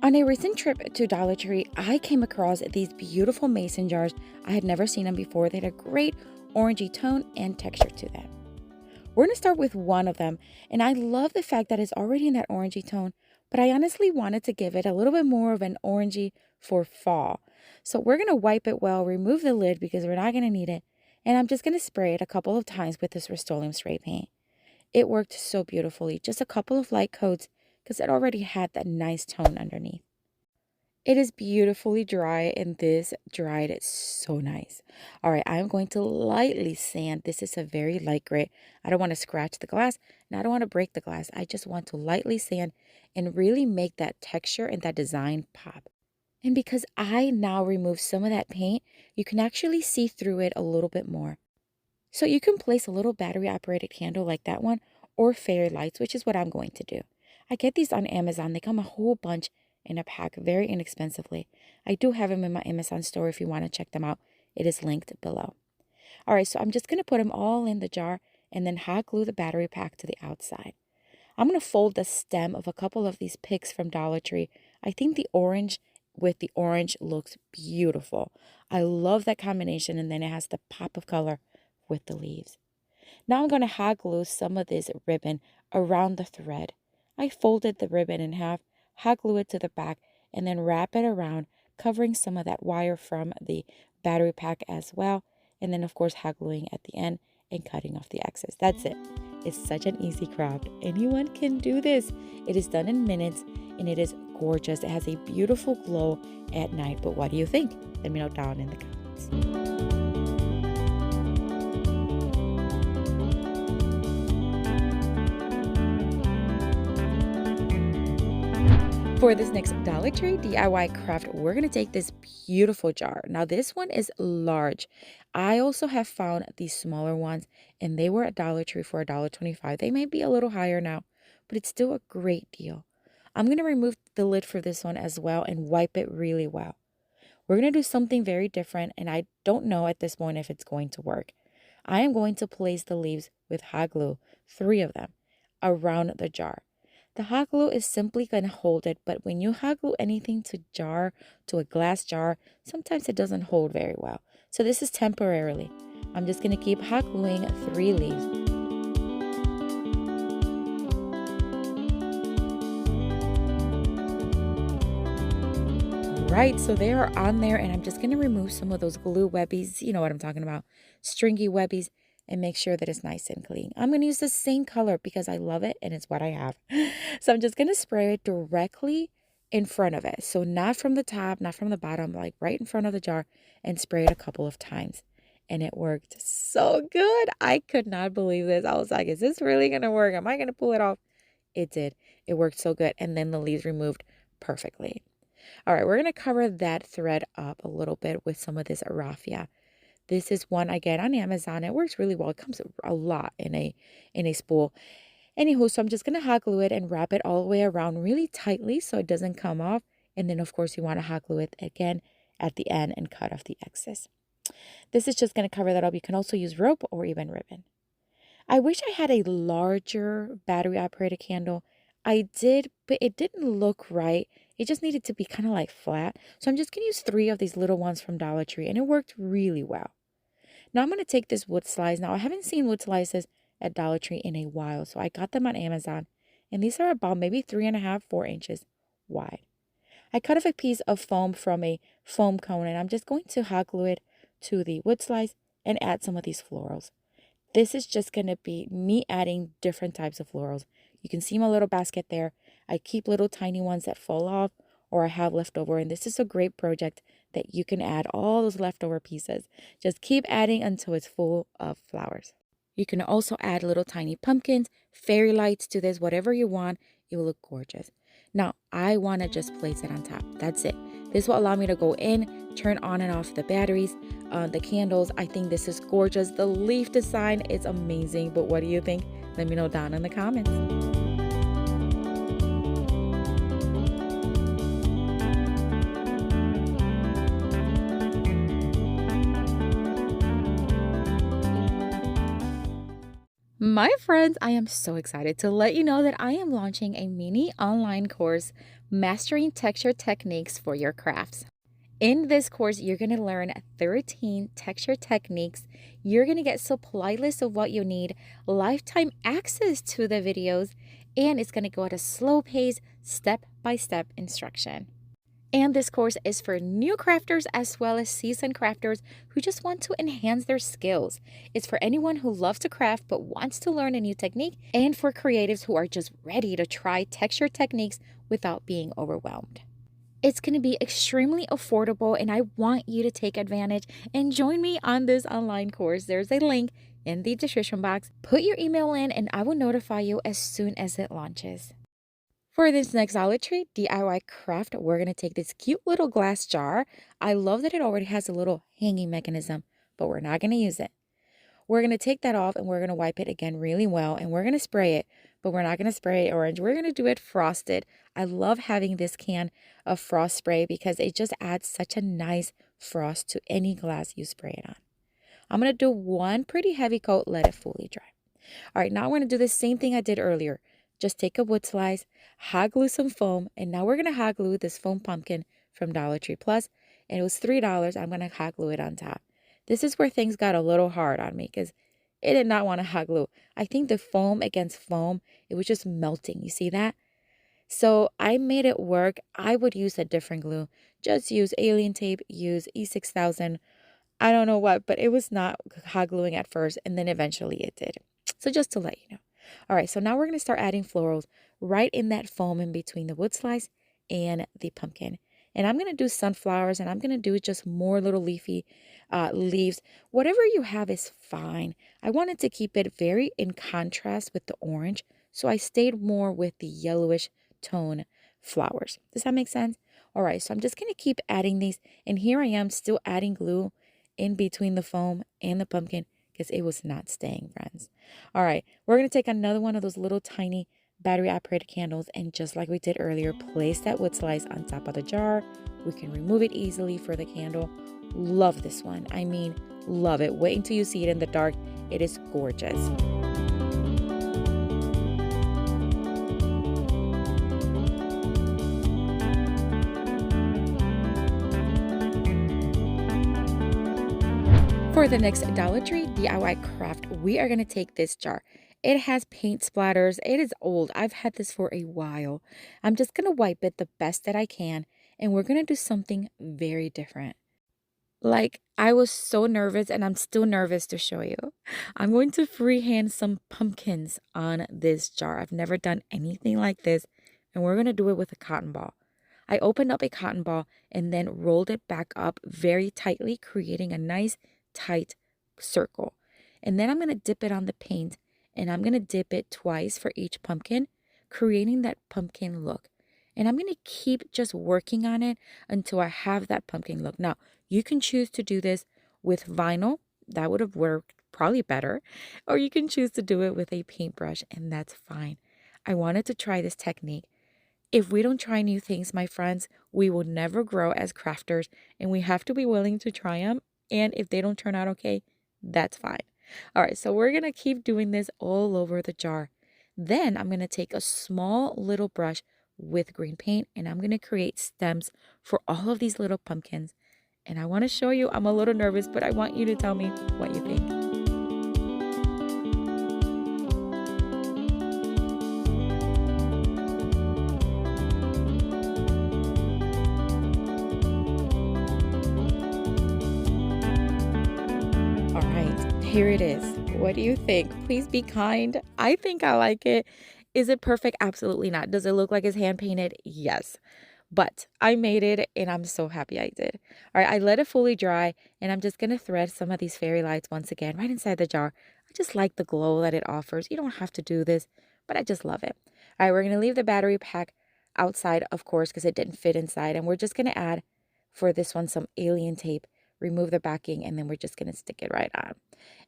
On a recent trip to Dollar Tree, I came across these beautiful mason jars. I had never seen them before. They had a great orangey tone and texture to them. We're going to start with one of them, and I love the fact that it's already in that orangey tone, but I honestly wanted to give it a little bit more of an orangey for fall. So we're going to wipe it well, remove the lid because we're not going to need it, and I'm just going to spray it a couple of times with this Rust-Oleum spray paint. It worked so beautifully, just a couple of light coats because it already had that nice tone underneath. It is beautifully dry, and this dried so nice. All right, I'm going to lightly sand. This is a very light grit. I don't want to scratch the glass, and I don't want to break the glass. I just want to lightly sand and really make that texture and that design pop. And because I now remove some of that paint, you can actually see through it a little bit more. So you can place a little battery-operated candle like that one or fairy lights, which is what I'm going to do. I get these on Amazon. They come a whole bunch in a pack very inexpensively. I do have them in my Amazon store if you want to check them out. It is linked below. All right, so I'm just going to put them all in the jar and then hot glue the battery pack to the outside. I'm going to fold the stem of a couple of these picks from Dollar Tree. I think the orange with the orange looks beautiful. I love that combination, and then it has the pop of color with the leaves. Now I'm going to hot glue some of this ribbon around the thread. I folded the ribbon in half, hot glue it to the back, and then wrap it around, covering some of that wire from the battery pack as well. And then, of course, hot gluing at the end and cutting off the excess. That's it. It's such an easy craft. Anyone can do this. It is done in minutes, and it is gorgeous. It has a beautiful glow at night. But what do you think? Let me know down in the comments. For this next Dollar Tree DIY craft, we're going to take this beautiful jar. Now, this one is large. I also have found these smaller ones, and they were at Dollar Tree for $1.25. They may be a little higher now, but it's still a great deal. I'm going to remove the lid for this one as well and wipe it really well. We're going to do something very different, and I don't know at this point if it's going to work. I am going to place the leaves with hot glue, 3 of them, around the jar. The hot glue is simply going to hold it, but when you hot glue anything to a glass jar, sometimes it doesn't hold very well. So this is temporarily. I'm just going to keep hot gluing 3 leaves. Right, so they are on there, and I'm just going to remove some of those glue webbies. You know what I'm talking about, stringy webbies, and make sure that it's nice and clean. I'm going to use the same color because I love it and it's what I have. So I'm just going to spray it directly in front of it. So not from the top, not from the bottom, like right in front of the jar, and spray it a couple of times. And it worked so good. I could not believe this. I was like, is this really going to work? Am I going to pull it off? It did. It worked so good. And then the leaves removed perfectly. All right, we're going to cover that thread up a little bit with some of this raffia. This is one I get on Amazon. It works really well. It comes a lot in a spool. Anywho, so I'm just going to hot glue it and wrap it all the way around really tightly so it doesn't come off. And then, of course, you want to hot glue it again at the end and cut off the excess. This is just going to cover that up. You can also use rope or even ribbon. I wish I had a larger battery-operated candle. I did, but it didn't look right. It just needed to be kind of like flat. So I'm just going to use 3 of these little ones from Dollar Tree, and it worked really well. Now I'm going to take this wood slice. Now I haven't seen wood slices at Dollar Tree in a while, so I got them on Amazon, and these are about maybe 3.5, 4 inches wide. I cut off a piece of foam from a foam cone, and I'm just going to hot glue it to the wood slice and add some of these florals. This is just going to be me adding different types of florals. You can see my little basket there. I keep little tiny ones that fall off or I have left over, and this is a great project that you can add all those leftover pieces. Just keep adding until it's full of flowers. You can also add little tiny pumpkins, fairy lights to this, whatever you want. It will look gorgeous. Now, I want to just place it on top. That's it. This will allow me to go in, turn on and off the batteries, the candles. I think this is gorgeous. The leaf design is amazing. But what do you think? Let me know down in the comments. My friends, I am so excited to let you know that I am launching a mini online course Mastering Texture Techniques for Your Crafts. In this course, you're going to learn 13 texture techniques. You're going to get supply list of what you need, lifetime access to the videos, and it's going to go at a slow pace, step-by-step instruction. And this course is for new crafters as well as seasoned crafters who just want to enhance their skills. It's for anyone who loves to craft but wants to learn a new technique, and for creatives who are just ready to try texture techniques without being overwhelmed. It's going to be extremely affordable, and I want you to take advantage and join me on this online course. There's a link in the description box. Put your email in and I will notify you as soon as it launches. For this next Dollar Tree DIY craft, we're going to take this cute little glass jar. I love that it already has a little hanging mechanism, but we're not going to use it. We're going to take that off and we're going to wipe it again really well, and we're going to spray it, but we're not going to spray it orange. We're going to do it frosted. I love having this can of frost spray because it just adds such a nice frost to any glass you spray it on. I'm going to do one pretty heavy coat, let it fully dry. All right, now we're going to do the same thing I did earlier. Just take a wood slice, hot glue some foam, and now we're going to hot glue this foam pumpkin from Dollar Tree Plus, and it was $3. I'm going to hot glue it on top. This is where things got a little hard on me because it did not want to hot glue. I think the foam against foam, it was just melting. You see that? So I made it work. I would use a different glue. Just use alien tape, use E6000. I don't know what, but it was not hot gluing at first, and then eventually it did. So just to let you know. All right, so now we're going to start adding florals right in that foam in between the wood slice and the pumpkin. And I'm going to do sunflowers, and I'm going to do just more little leafy leaves. Whatever you have is fine. I wanted to keep it very in contrast with the orange, so I stayed more with the yellowish tone flowers. Does that make sense? All right, so I'm just going to keep adding these, and here I am still adding glue in between the foam and the pumpkin because it was not staying, friends. All right, we're going to take another one of those little tiny battery operated candles, and just like we did earlier, place that wood slice on top of the jar. We can remove it easily for the candle. Love this one. I mean, love it. Wait until you see it in the dark. It is gorgeous. For the next Dollar Tree DIY craft, we are going to take this jar. It has paint splatters. It is old. I've had this for a while. I'm just going to wipe it the best that I can, and we're going to do something very different. Like, I was so nervous, and I'm still nervous to show you. I'm going to freehand some pumpkins on this jar. I've never done anything like this, and we're going to do it with a cotton ball. I opened up a cotton ball and then rolled it back up very tightly, creating a nice tight circle. And then I'm going to dip it on the paint, and I'm going to dip it twice for each pumpkin, creating that pumpkin look. And I'm going to keep just working on it until I have that pumpkin look. Now, you can choose to do this with vinyl. That would have worked probably better. Or you can choose to do it with a paintbrush, and that's fine. I wanted to try this technique. If we don't try new things, my friends, we will never grow as crafters, and we have to be willing to try them. And if they don't turn out okay, that's fine. All right, so we're going to keep doing this all over the jar. Then I'm going to take a small little brush with green paint, and I'm going to create stems for all of these little pumpkins. And I want to show you, I'm a little nervous, but I want you to tell me what you think. Here it is. What do you think? Please be kind. I think I like it. Is it perfect? Absolutely not. Does it look like it's hand painted? Yes. But I made it, and I'm so happy I did. All right, I let it fully dry, and I'm just going to thread some of these fairy lights once again right inside the jar. I just like the glow that it offers. You don't have to do this, but I just love it. All right, we're going to leave the battery pack outside, of course, because it didn't fit inside. And we're just going to add, for this one, some alien tape. Remove the backing, and then we're just going to stick it right on.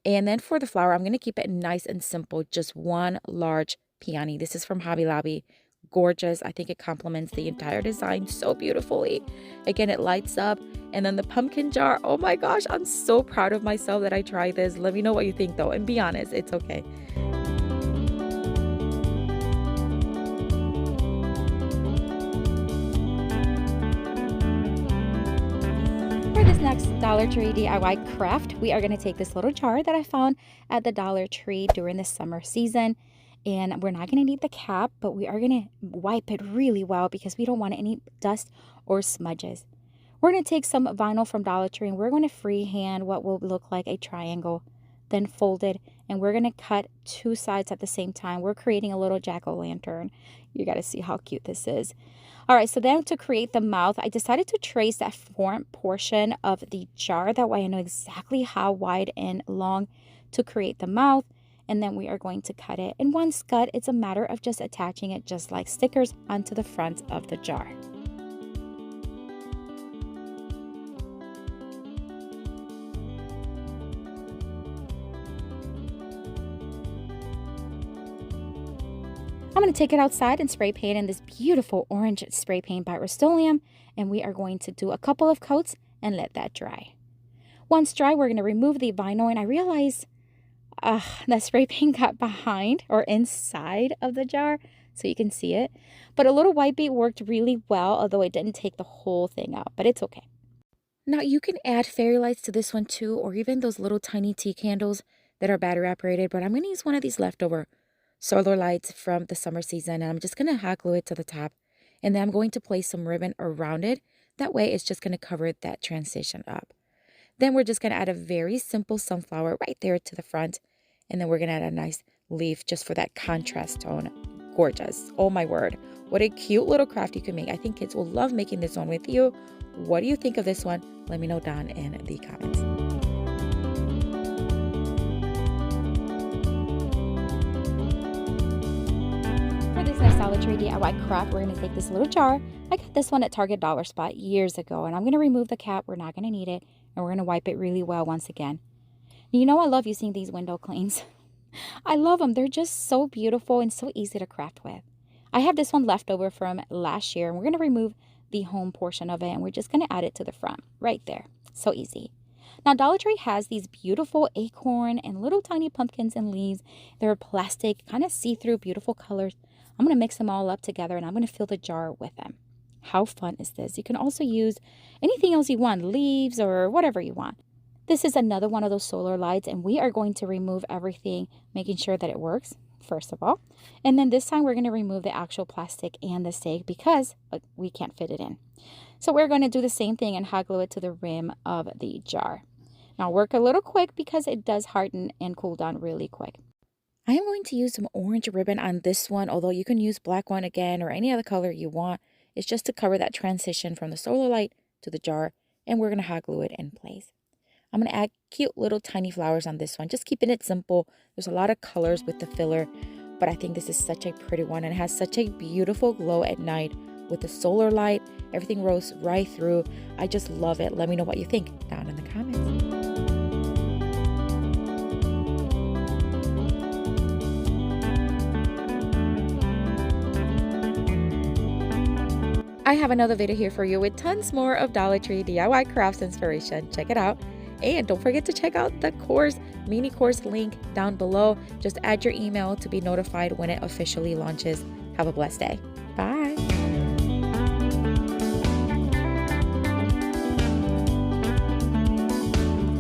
And then for the flower, I'm going to keep it nice and simple. Just one large peony. This is from Hobby Lobby. Gorgeous. I think it complements the entire design so beautifully. Again, it lights up. And then the pumpkin jar. Oh my gosh, I'm so proud of myself that I tried this. Let me know what you think though. And be honest, it's okay. next Dollar Tree DIY craft, we are going to take this little jar that I found at the Dollar Tree during the summer season. And we're not going to need the cap, but we are going to wipe it really well because we don't want any dust or smudges. We're going to take some vinyl from Dollar Tree and we're going to freehand what will look like a triangle, then fold it, and we're going to cut two sides at the same time. We're creating a little jack-o'-lantern. You got to see how cute this is. All right, so then to create the mouth, I decided to trace that front portion of the jar. That way I know exactly how wide and long to create the mouth. And then we are going to cut it. And once cut, it's a matter of just attaching it just like stickers onto the front of the jar. I'm going to take it outside and spray paint in this beautiful orange spray paint by Rust-Oleum, and we are going to do a couple of coats and let that dry. Once dry, we're going to remove the vinyl, and I realized that spray paint got behind or inside of the jar, so you can see it. But a little white bead worked really well, although it didn't take the whole thing out, but it's okay. Now you can add fairy lights to this one too, or even those little tiny tea candles that are battery operated, but I'm going to use one of these leftover solar lights from the summer season, and I'm just going to hot glue it to the top, and then I'm going to place some ribbon around it. That way it's just going to cover that transition up. Then we're just going to add a very simple sunflower right there to the front, and then we're going to add a nice leaf just for that contrast tone. Gorgeous. Oh my word, what a cute little craft you can make. I think kids will love making this one with you. What do you think of this one? Let me know down in the comments. Dollar Tree DIY craft, we're going to take this little jar. I got this one at Target Dollar Spot years ago, and I'm going to remove the cap. We're not going to need it, and we're going to wipe it really well once again. You know, I love using these window cleans. I love them. They're just so beautiful and so easy to craft with. I have this one left over from last year, and we're going to remove the home portion of it, and we're just going to add it to the front right there. So easy. Now, Dollar Tree has these beautiful acorn and little tiny pumpkins and leaves. They're plastic, kind of see-through, beautiful colors. I'm going to mix them all up together, and I'm going to fill the jar with them. How fun is this? You can also use anything else you want, leaves or whatever you want. This is another one of those solar lights, and we are going to remove everything, making sure that it works, first of all. And then this time we're going to remove the actual plastic and the stake because we can't fit it in. So we're going to do the same thing and hot glue it to the rim of the jar. Now work a little quick because it does harden and cool down really quick. I am going to use some orange ribbon on this one, although you can use black one again or any other color you want. It's just to cover that transition from the solar light to the jar, and we're going to hot glue it in place. I'm going to add cute little tiny flowers on this one, just keeping it simple. There's a lot of colors with the filler, but I think this is such a pretty one, and it has such a beautiful glow at night with the solar light. Everything rose right through. I just love it. Let me know what you think down in the comments. I have another video here for you with tons more of Dollar Tree DIY crafts inspiration. Check it out. And don't forget to check out the course, mini course link down below. Just add your email to be notified when it officially launches. Have a blessed day. Bye.